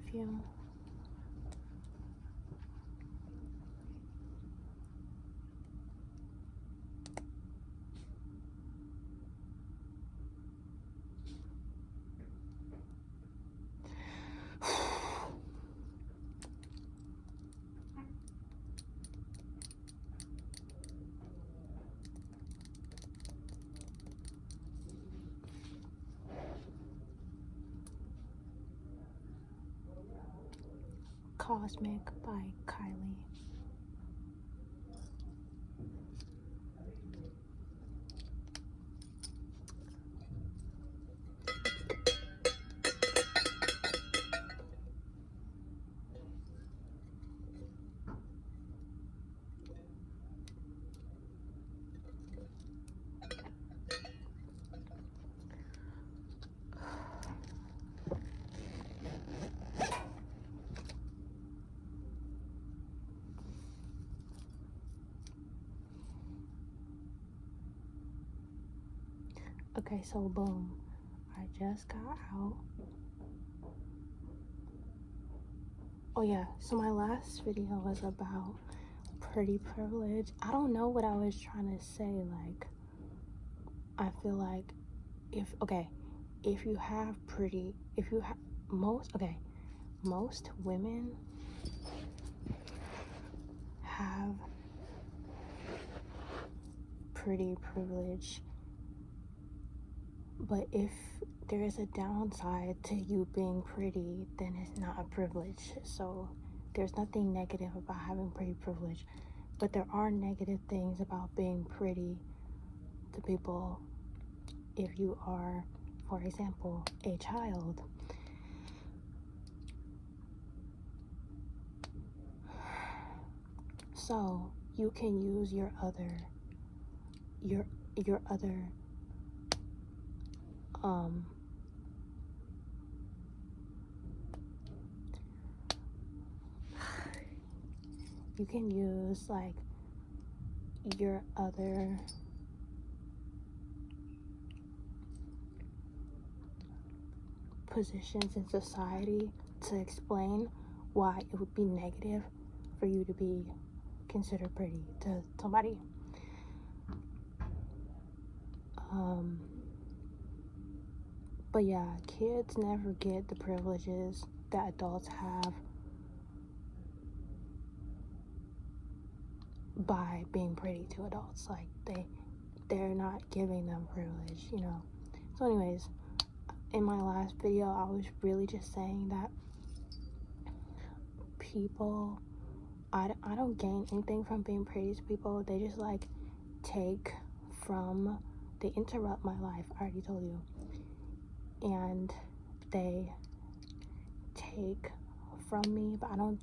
perfume. Cosmic by Kylie. Okay, so boom, I just got out. Oh yeah, so my last video was about pretty privilege. I don't know what I was trying to say. Like, I feel like if you have most women have pretty privilege, but if there is a downside to you being pretty, then it's not a privilege. So there's nothing negative about having pretty privilege, but there are negative things about being pretty to people if you are, for example, a child. So you can use your other you can use like your other positions in society to explain why it would be negative for you to be considered pretty to somebody. But yeah, kids never get the privileges that adults have by being pretty to adults. Like they're not giving them privilege, you know. So anyways, in my last video I was really just saying that people, I don't gain anything from being pretty to people. They just like take from, they interrupt my life, I already told you, and they take from me, but I don't.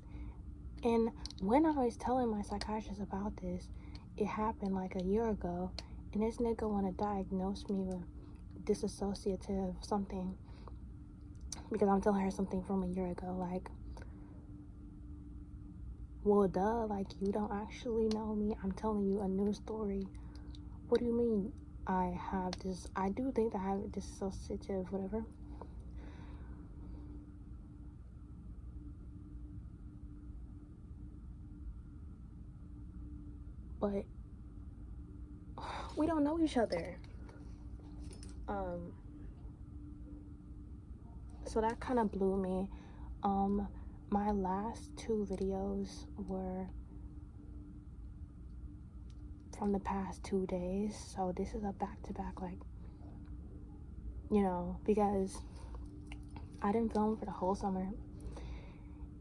And when I was telling my psychiatrist about this, it happened like a year ago, and this nigga want to diagnose me with dissociative something because I'm telling her something from a year ago. Like, well, duh, like, you don't actually know me. I'm telling you a new story. What do you mean I have this? I do think that I have dissociative whatever. But we don't know each other. So that kind of blew me. My last two videos were from the past 2 days, so this is a back-to-back, like, you know, because I didn't film for the whole summer,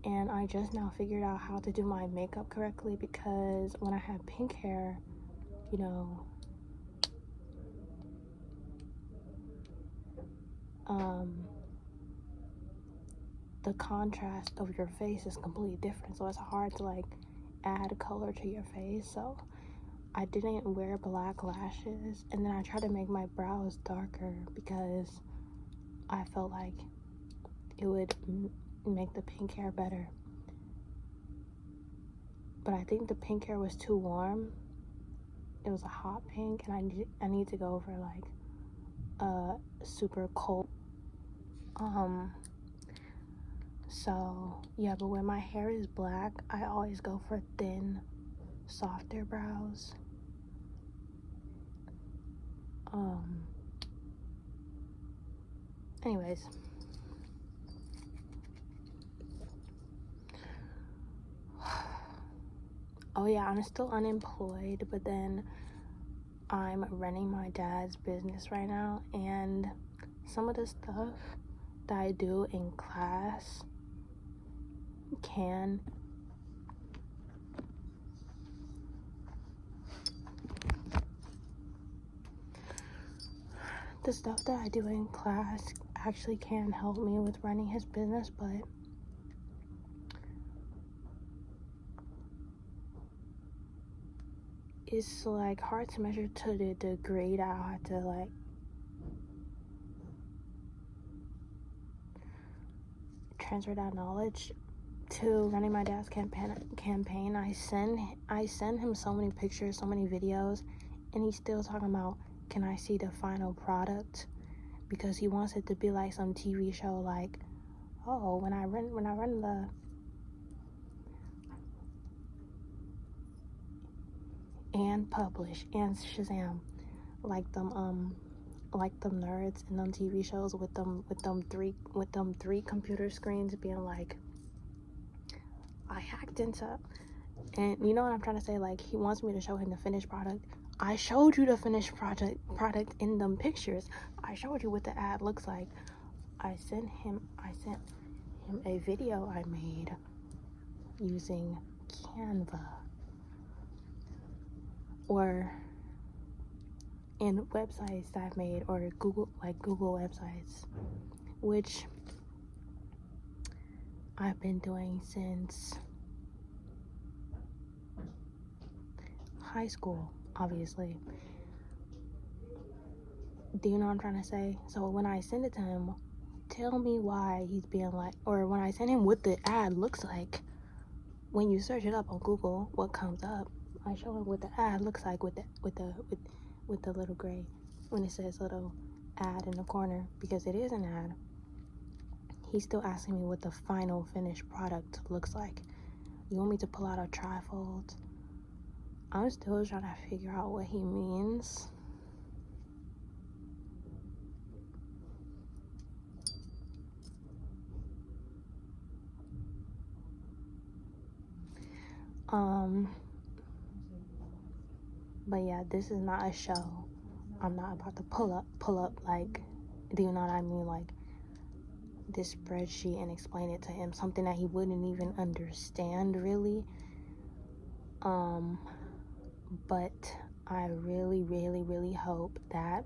and I just now figured out how to do my makeup correctly, because when I had pink hair, you know, the contrast of your face is completely different, so it's hard to like add color to your face. So I didn't wear black lashes, and then I tried to make my brows darker because I felt like it would make the pink hair better. But I think the pink hair was too warm. It was a hot pink, and I need to go for like a super cold. So yeah, but when my hair is black, I always go for thin, softer brows. Anyways, oh yeah, I'm still unemployed, but then I'm running my dad's business right now, and some of the stuff that I do in class can actually can help me with running his business, but it's like hard to measure to the degree that I have to like transfer that knowledge to running my dad's campaign. I send him so many pictures, so many videos, and he's still talking about, can I see the final product? Because he wants it to be like some TV show, like, oh, when I run the and publish and Shazam, like them nerds in them TV shows with them three computer screens being like, I hacked into, and you know what I'm trying to say, like, he wants me to show him the finished product. I showed you the finished product in them pictures. I showed you what the ad looks like. I sent him a video I made using Canva or in websites that I've made, or Google websites, which I've been doing since high school, obviously. Do you know what I'm trying to say? So when I send it to him, tell me why he's being like, or when I send him what the ad looks like, when you search it up on Google, what comes up, I show him what the ad looks like with the little gray, when it says little ad in the corner, because it is an ad. He's still asking me what the final finished product looks like. You want me to pull out a trifold? I'm still trying to figure out what he means. But yeah, this is not a show. I'm not about to pull up like, do you know what I mean? Like this spreadsheet and explain it to him, something that he wouldn't even understand really. But I really, really, really hope that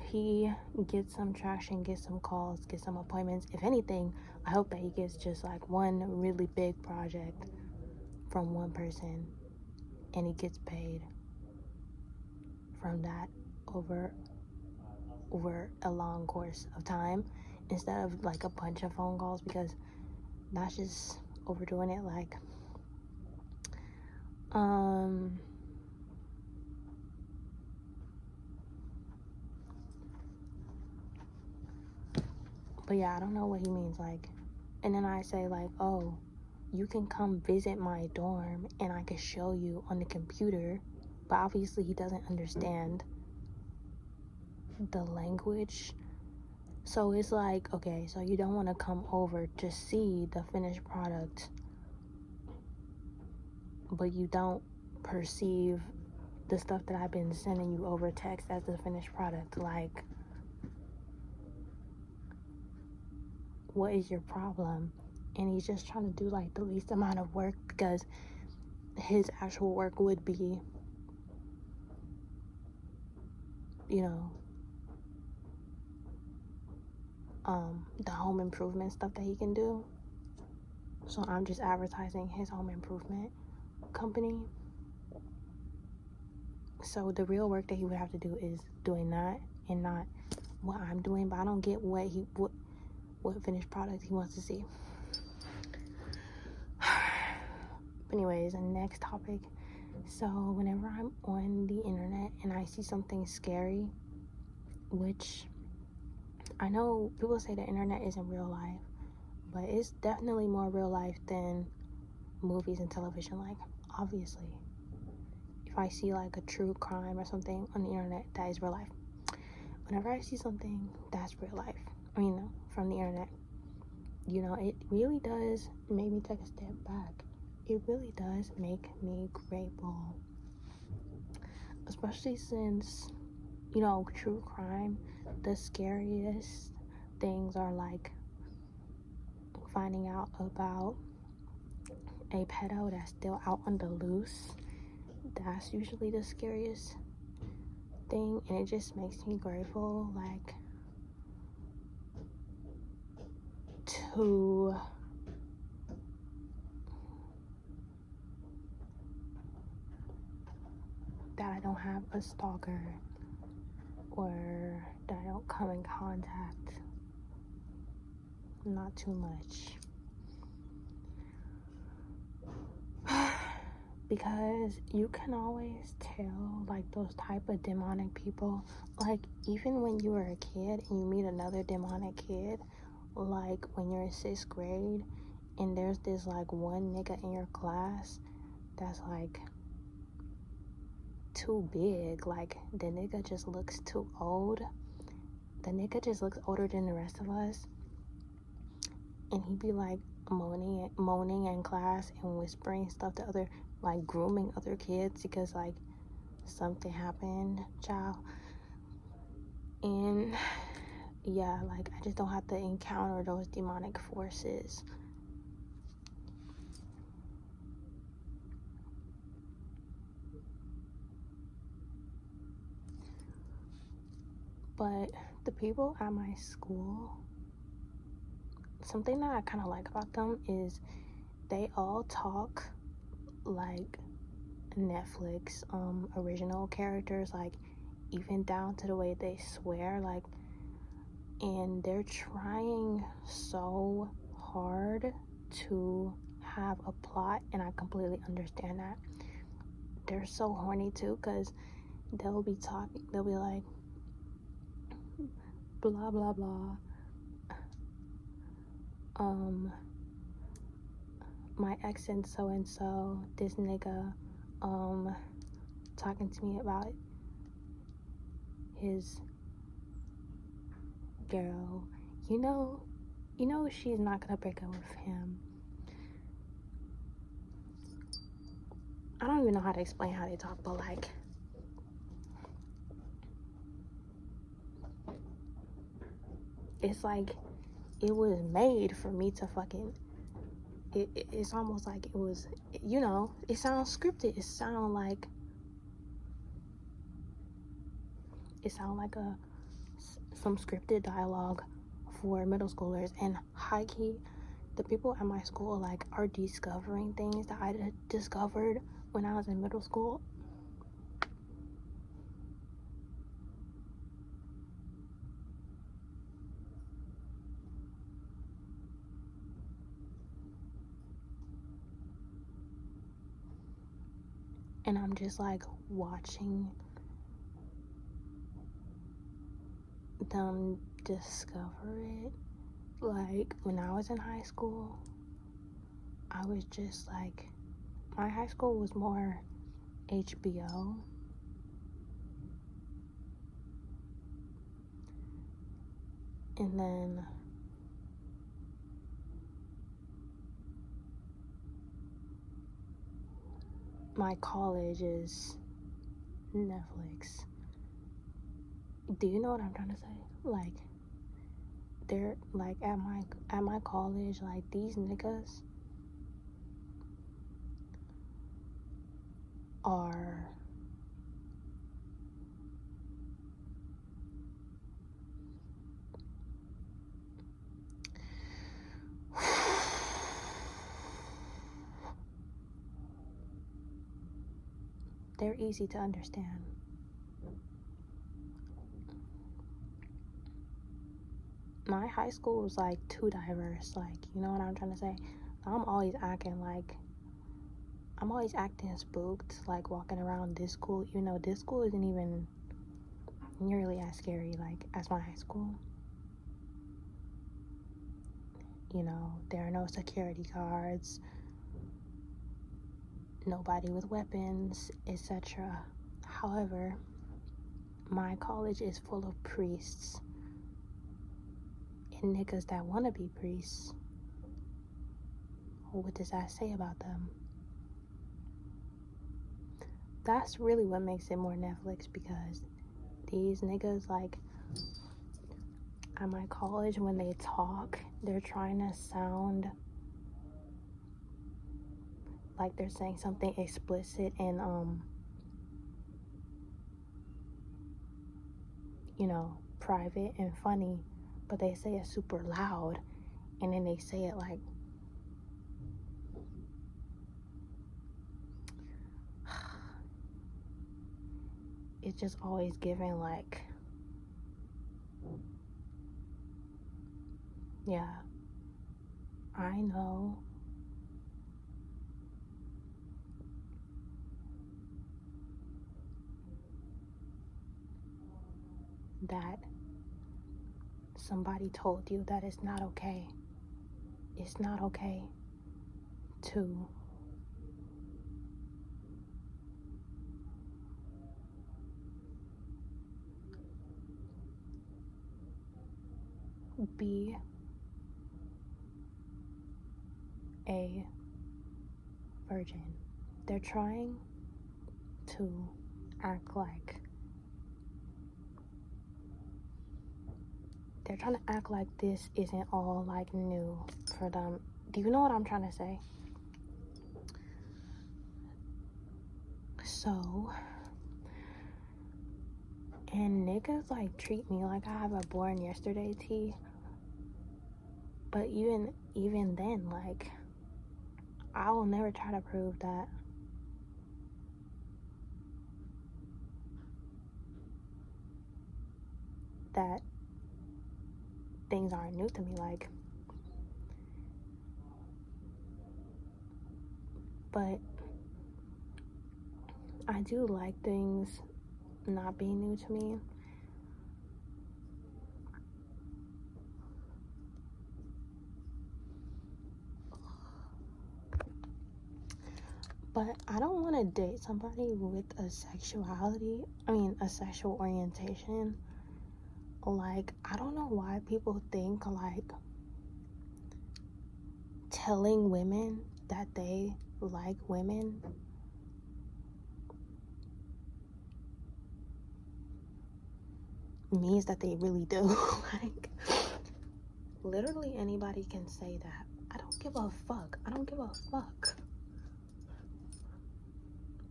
he gets some traction, gets some calls, gets some appointments. If anything, I hope that he gets just like one really big project from one person, and he gets paid from that over a long course of time, instead of like a bunch of phone calls, because that's just overdoing it. Like, but yeah, I don't know what he means. Like, and then I say like, oh, you can come visit my dorm and I can show you on the computer, but obviously he doesn't understand the language. So it's like, okay, so you don't want to come over to see the finished product, but you don't perceive the stuff that I've been sending you over text as the finished product. Like, what is your problem? And he's just trying to do like the least amount of work, because his actual work would be, you know, the home improvement stuff that he can do. So I'm just advertising his home improvement company. So the real work that he would have to do is doing that, and not what I'm doing. But I don't get what finished product he wants to see. Anyways, the next topic. So whenever I'm on the internet and I see something scary, which I know people say the internet isn't real life, but it's definitely more real life than movies and television. Like, obviously, if I see like a true crime or something on the internet, that is real life. Whenever I see something that's real life, from the internet, it really does make me take a step back. It really does make me grateful, especially since, true crime, the scariest things are like finding out about a pedo that's still out on the loose. That's usually the scariest thing, and it just makes me grateful, like, to that I don't have a stalker, or that I don't come in contact, not too much. Because you can always tell, like, those type of demonic people, like, even when you were a kid and you meet another demonic kid, like, when you're in 6th grade and there's this, like, one nigga in your class that's, like, too big, like, the nigga just looks too old. The nigga just looks older than the rest of us, and he'd be, like, moaning in class and whispering stuff to other, like, grooming other kids because, like, something happened, child. And yeah, like, I just don't have to encounter those demonic forces. But the people at my school, something that I kind of like about them is they all talk like Netflix original characters, like, even down to the way they swear, like, and they're trying so hard to have a plot, and I completely understand that. They're so horny too, because they'll be like, blah blah blah, my ex and so this nigga talking to me about his girl, she's not gonna break up with him. I don't even know how to explain how they talk, but, like, it's like it was made for me to fucking, it's almost like it was, it sounds scripted. It sounds like some scripted dialogue for middle schoolers. And high key, the people at my school, like, are discovering things that I discovered when I was in middle school. And I'm just, like, watching them discover it. Like, when I was in high school, I was just like, my high school was more HBO. And then my college is Netflix. Do you know what I'm trying to say? Like, they're, like, at my college, like, these niggas are they're easy to understand. My high school was, like, too diverse. Like, you know what I'm trying to say? I'm always acting spooked, like, walking around this school. This school isn't even nearly as scary, like, as my high school. there are no security guards, nobody with weapons, etc. However, my college is full of priests and niggas that want to be priests. What does that say about them? That's really what makes it more Netflix, because these niggas, like, at my college, when they talk, they're trying to sound like they're saying something explicit and private and funny, but they say it super loud, and then they say it like it's just always giving like, yeah, I know that somebody told you that it's not okay. It's not okay to be a virgin. They're trying to act like this isn't all like new for them. Do you know what I'm trying to say? So, and niggas like treat me like I have a born yesterday tea. But even then, like, I will never try to prove that things aren't new to me, like, but I do like things not being new to me. But I don't want to date somebody with a sexual orientation. Like, I don't know why people think like telling women that they like women means that they really do. Like, literally anybody can say that. I don't give a fuck.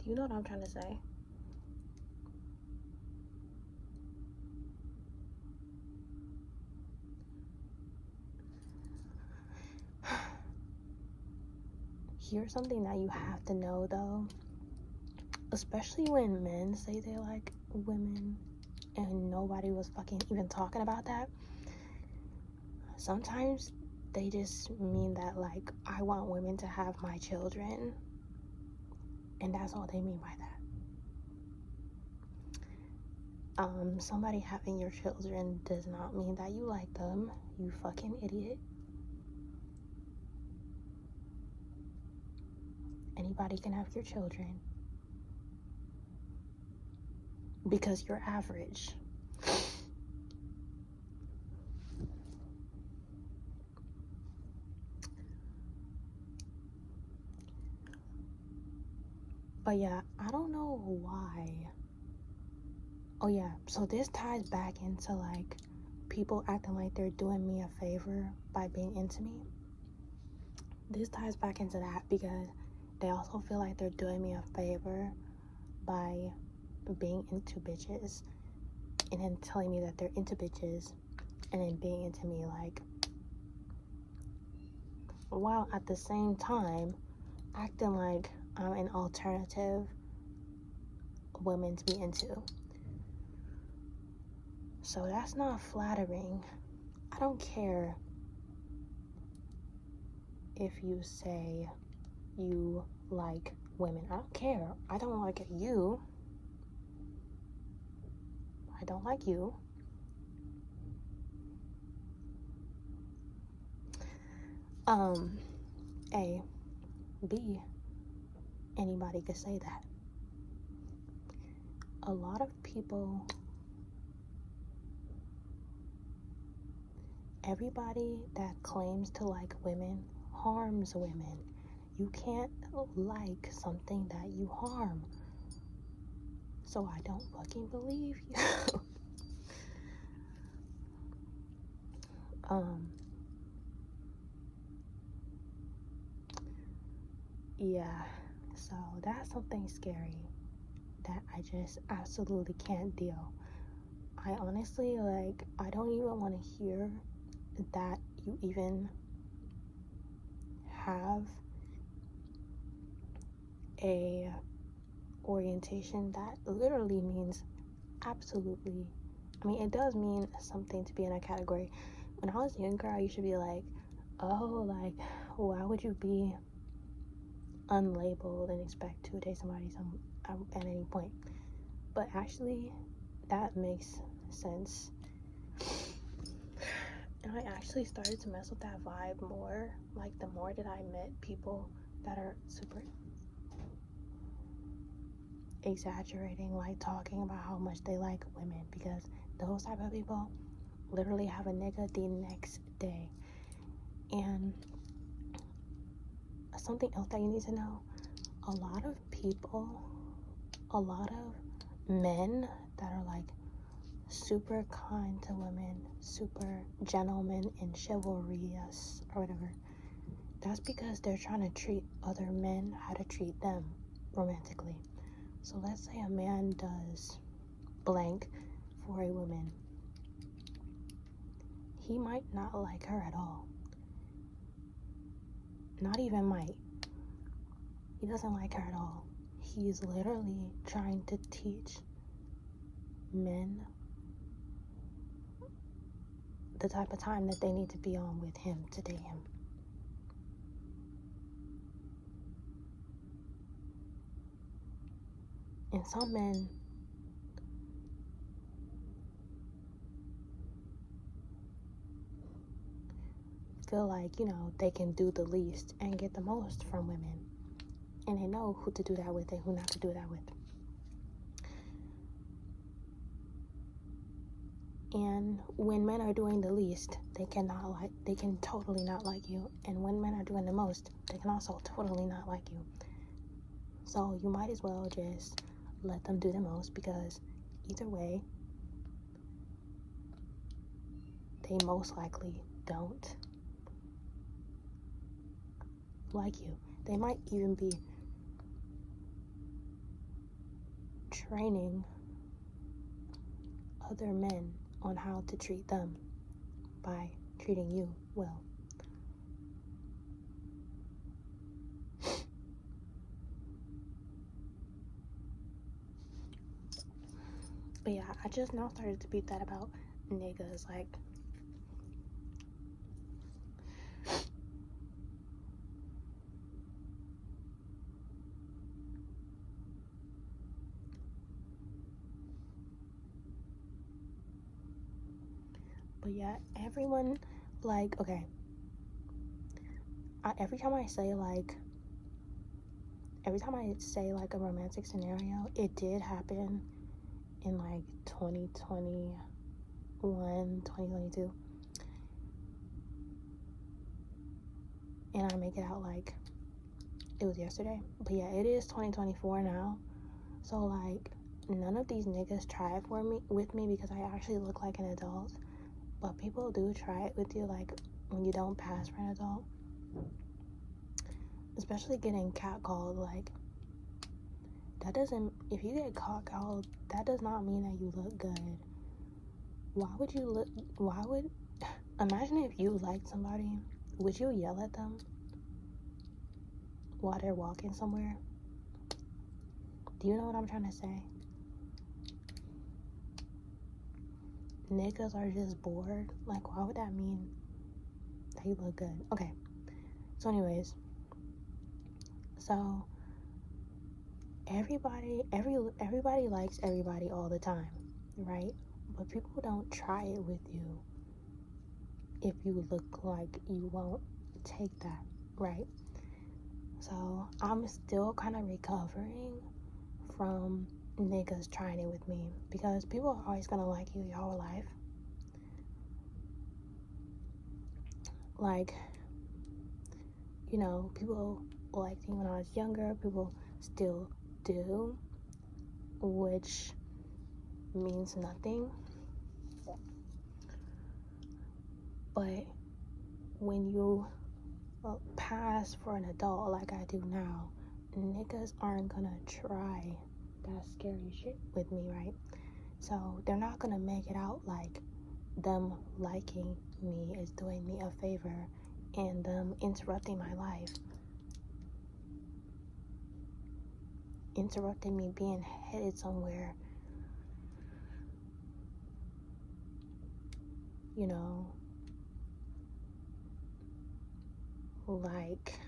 Do you know what I'm trying to say? Here's something that you have to know, though, especially when men say they like women and nobody was fucking even talking about that. Sometimes they just mean that, like, I want women to have my children, and that's all they mean by that. Somebody having your children does not mean that you like them, you fucking idiot. Anybody can have your children because you're average. But yeah, I don't know why. Oh yeah, so this ties back into like people acting like they're doing me a favor by being into me. This ties back into that because they also feel like they're doing me a favor by being into bitches and then telling me that they're into bitches and then being into me, like, while at the same time acting like I'm an alternative woman to be into. So that's not flattering. I don't care if you say you like women. I don't care. I don't like you. I don't like you. A. B. Anybody could say that. A lot of people, everybody that claims to like women harms women. You can't like something that you harm. So I don't fucking believe you. Yeah, so that's something scary that I just absolutely can't deal. I honestly, like, I don't even want to hear that you even have a orientation that literally means absolutely. I mean, it does mean something to be in a category. When I was younger, I used to be like, oh, like, why would you be unlabeled and expect to date somebody at any point? But actually, that makes sense. And I actually started to mess with that vibe more. Like, the more that I met people that are super exaggerating, like talking about how much they like women, because those type of people literally have a nigga the next day. And something else that you need to know, a lot of men that are like super kind to women, super gentlemen and chivalrous or whatever, that's because they're trying to treat other men how to treat them romantically. So let's say a man does blank for a woman. He might not like her at all. Not even might. He doesn't like her at all. He's literally trying to teach men the type of time that they need to be on with him to date him. And some men feel like, you know, they can do the least and get the most from women. And they know who to do that with and who not to do that with. And when men are doing the least, they can totally not like you. And when men are doing the most, they can also totally not like you. So you might as well just let them do the most, because either way, they most likely don't like you. They might even be training other men on how to treat them by treating you well. But yeah, I just now started to beat that about niggas. Like, but yeah, everyone, like, okay, every time I say like a romantic scenario, it did happen in like 2021, 2022, and I make it out like it was yesterday. But yeah, it is 2024 now. So like, none of these niggas try it with me because I actually look like an adult. But people do try it with you, like when you don't pass for an adult. Especially getting catcalled, like, that doesn't, if you get catcalled, that does not mean that you look good. Imagine if you liked somebody, would you yell at them while they're walking somewhere? Do you know what I'm trying to say? Niggas are just bored. Like, why would that mean that you look good? Okay. So anyways, so everybody likes everybody all the time, right? But people don't try it with you if you look like you want take that, right? So I'm still kind of recovering from niggas trying it with me, because people are always gonna like you your whole life. Like, you know, people liked me when I was younger, people still do, which means nothing. But when you pass for an adult like I do now, niggas aren't gonna try that scary shit with me, right? So they're not gonna make it out like them liking me is doing me a favor and them interrupting my life, interrupting me being headed somewhere, you know, like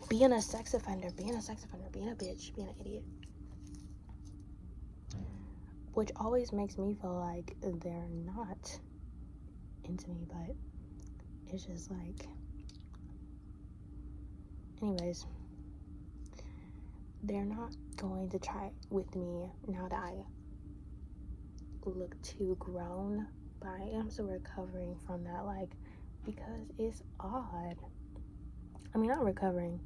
being a sex offender, being a bitch, being an idiot. Which always makes me feel like they're not into me, but it's just like, anyways, they're not going to try with me now that I look too grown, but I am still recovering from that, like, because it's odd. I mean, not recovering,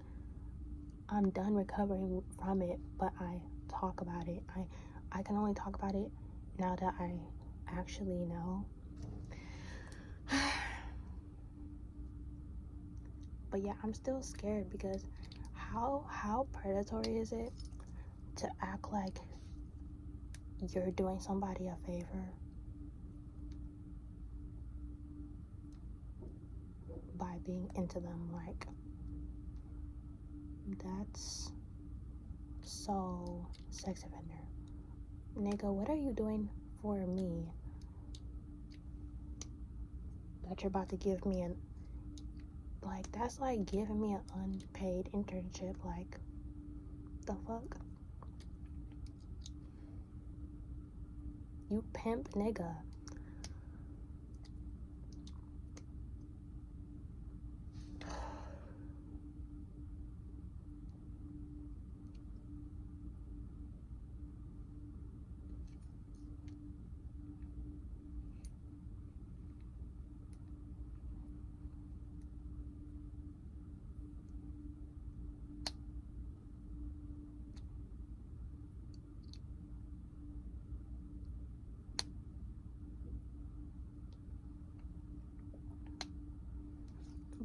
I'm done recovering from it, but I talk about it. I can only talk about it now that I actually know. But yeah, I'm still scared, because how predatory is it to act like you're doing somebody a favor by being into them? Like, that's so sex offender. Nigga, what are you doing for me that you're about to give me an, like, that's like giving me an unpaid internship. Like, the fuck? You pimp nigga.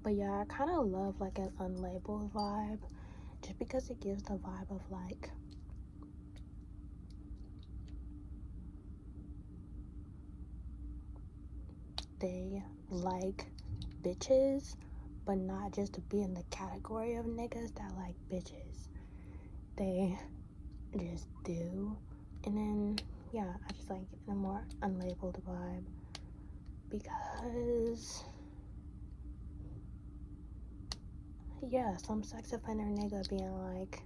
But yeah, I kind of love like an unlabeled vibe, just because it gives the vibe of like, they like bitches, but not just to be in the category of niggas that like bitches. They just do. And then, yeah, I just like a more unlabeled vibe, because, yeah, some sex offender nigga being like,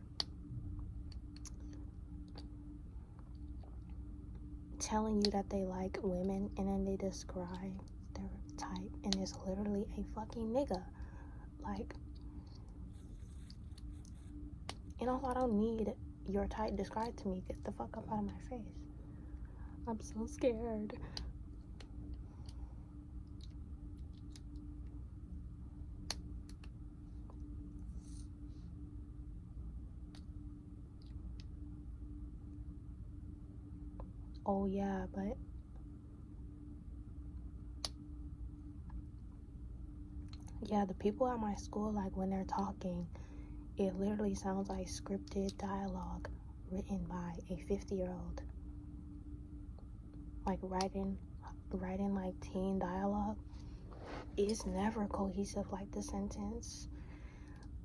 telling you that they like women, and then they describe their type, and it's literally a fucking nigga. Like, and also, I don't need your type described to me. Get the fuck up out of my face. I'm so scared. Oh yeah, but yeah, the people at my school, like, when they're talking, it literally sounds like scripted dialogue written by a 50-year-old. Like, writing like teen dialogue. It's never cohesive like the sentence.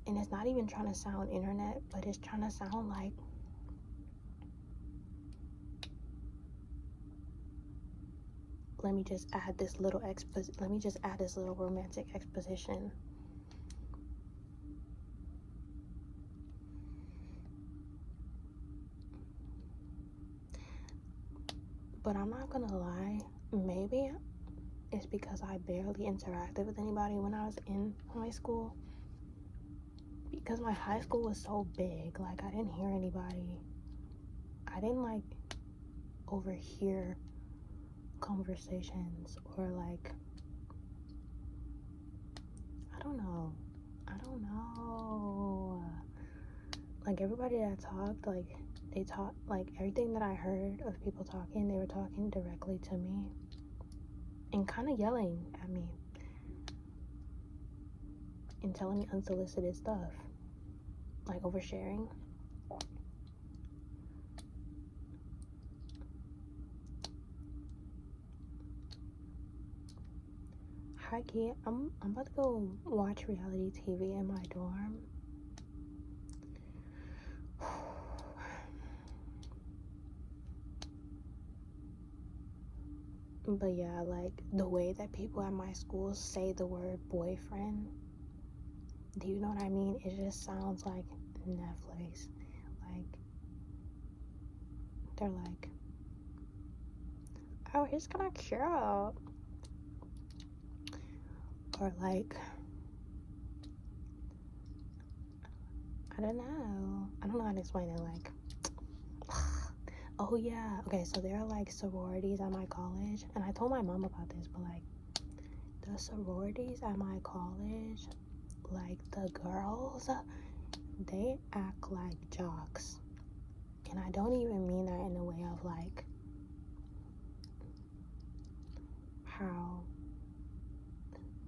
And it's not even trying to sound internet, but it's trying to sound like, let me just add this little romantic exposition. But I'm not gonna lie, maybe is because I barely interacted with anybody when I was in high school. Because my high school was so big, like, I didn't hear anybody. I didn't, like, overhear conversations or, like, I don't know. Like, everybody that talked, like, they talked, like, everything that I heard of people talking, they were talking directly to me and kind of yelling at me and telling me unsolicited stuff, like oversharing. Hi, Key. I'm about to go watch reality TV in my dorm. But yeah, like, the way that people at my school say the word boyfriend, do you know what I mean? It just sounds like Netflix. Like, they're like, oh, he's kind of cute. Or like, I don't know how to explain it. Like, oh yeah, okay, so there are like sororities at my college, and I told my mom about this, but like, the sororities at my college, like, the girls, they act like jocks. And I don't even mean that in a way of like how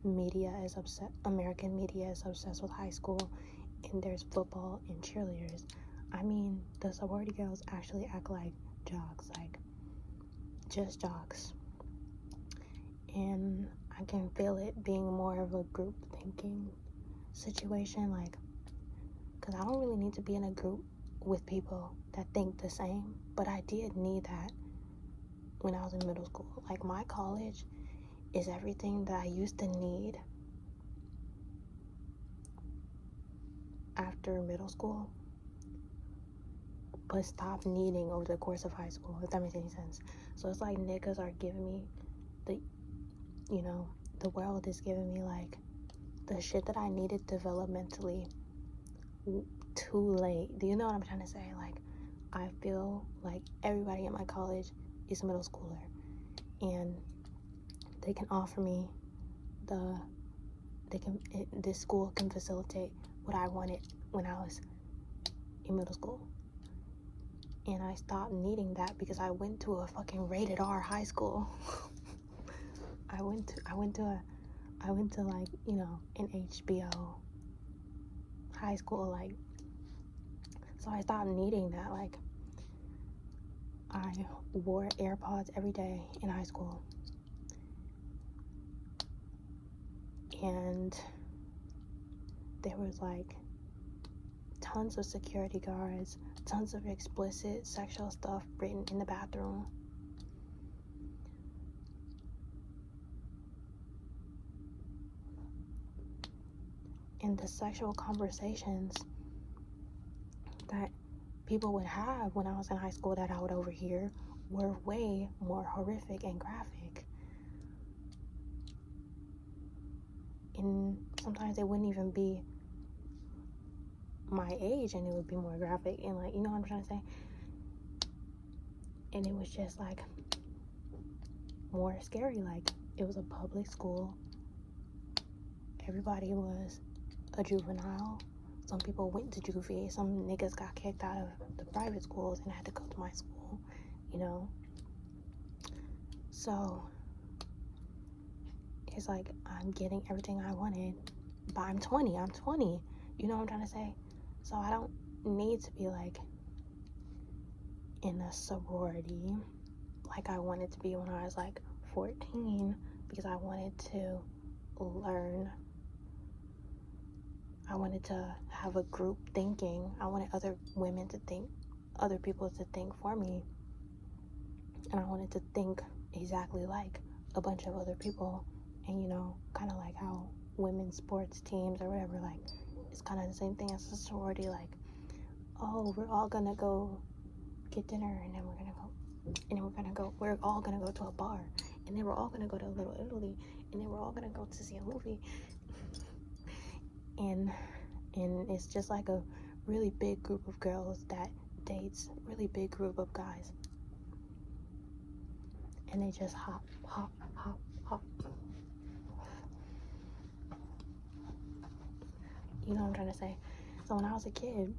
American media is obsessed with high school and there's football and cheerleaders. I mean, the sorority girls actually act like jocks, like, just jocks. And I can feel it being more of a group thinking situation, like, because I don't really need to be in a group with people that think the same, but I did need that when I was in middle school. Like, my college is everything that I used to need after middle school, but stopped needing over the course of high school, if that makes any sense. So it's like niggas are giving me the world is giving me like the shit that I needed developmentally too late. Do you know what I'm trying to say? Like, I feel like everybody at my college is a middle schooler, and they can offer me this school can facilitate what I wanted when I was in middle school. And I stopped needing that because I went to a fucking rated R high school. I went to like, an HBO high school, like, so I stopped needing that. Like, I wore AirPods every day in high school, and there was like tons of security guards, tons of explicit sexual stuff written in the bathroom. And the sexual conversations that people would have when I was in high school that I would overhear were way more horrific and graphic. And sometimes it wouldn't even be my age, and it would be more graphic, and like, you know what I'm trying to say? And it was just like more scary. Like, it was a public school, everybody was a juvenile. Some people went to juvie, some niggas got kicked out of the private schools and had to go to my school, so it's like I'm getting everything I wanted, but I'm 20, you know what I'm trying to say? So I don't need to be like in a sorority like I wanted to be when I was like 14, because I wanted to learn. I wanted to have a group thinking. I wanted other people to think for me. And I wanted to think exactly like a bunch of other people. And, kind of like how women's sports teams or whatever, like, it's kind of the same thing as a sorority. Like, oh, we're all gonna go get dinner, and then we're all gonna go to a bar, and they were all gonna go to Little Italy, and they were all gonna go to see a movie, and it's just like a really big group of girls that dates really big group of guys, and they just hop. You know what I'm trying to say? So when I was a kid,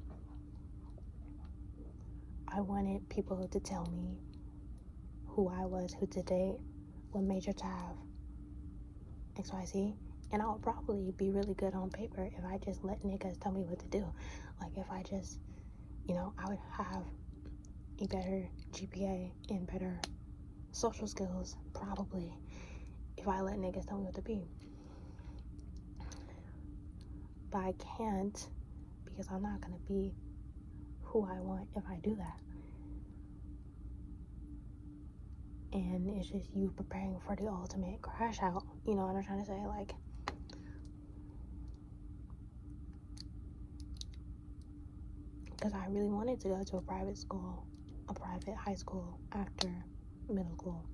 I wanted people to tell me who I was, who to date, what major to have, XYZ. And I would probably be really good on paper if I just let niggas tell me what to do. Like if I just, I would have a better GPA and better social skills, probably, if I let niggas tell me what to be. But I can't, because I'm not gonna be who I want if I do that. And it's just you preparing for the ultimate crash out. You know what I'm trying to say? Like, because I really wanted to go to a private school, a private high school after middle school.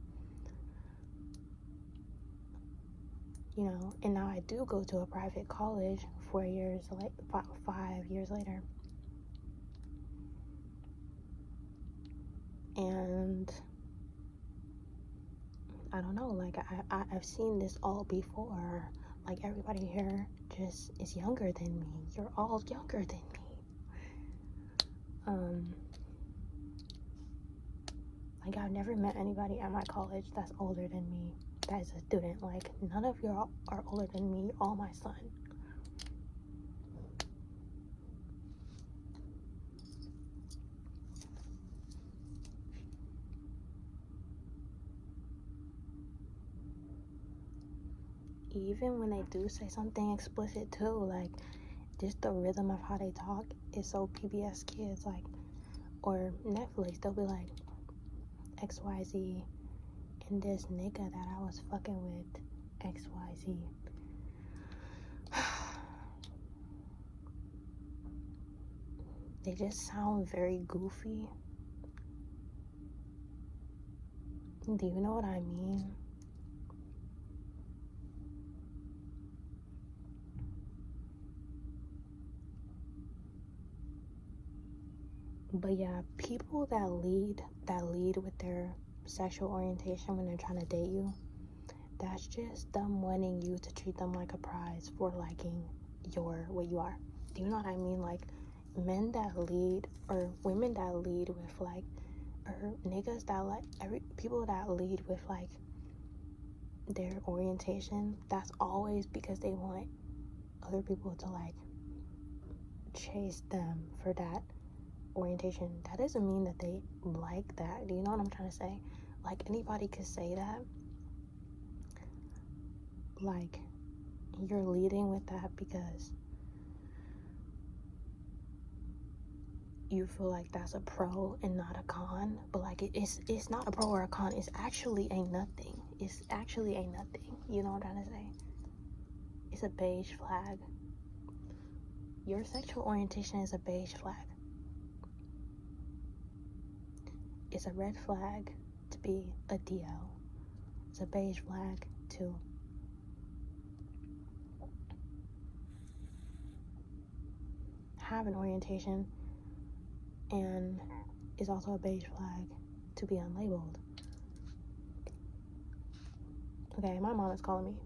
And now I do go to a private college 5 years later. And I don't know, like I've seen this all before. Like everybody here just is younger than me. You're all younger than me. Like I've never met anybody at my college that's older than me, that is a student. Like none of y'all are older than me, all my son. Even when they do say something explicit too, like just the rhythm of how they talk is so PBS Kids, like, or Netflix, they'll be like, XYZ, and this nigga that I was fucking with, XYZ. They just sound very goofy. Do you know what I mean? But yeah, people that lead with their sexual orientation when they're trying to date you, that's just them wanting you to treat them like a prize for liking what you are. Do you know what I mean? Like men that lead, or women that lead with like, or niggas that like, people that lead with like their orientation, that's always because they want other people to like chase them for that orientation. That doesn't mean that they like that. Do you know what I'm trying to say? Like anybody could say that. Like you're leading with that because you feel like that's a pro and not a con. But like it's not a pro or a con. It's actually a nothing. It's actually a nothing. You know what I'm trying to say? It's a beige flag. Your sexual orientation is a beige flag. It's a red flag to be a DL. It's a beige flag to have an orientation, and is also a beige flag to be unlabeled. Okay, my mom is calling me.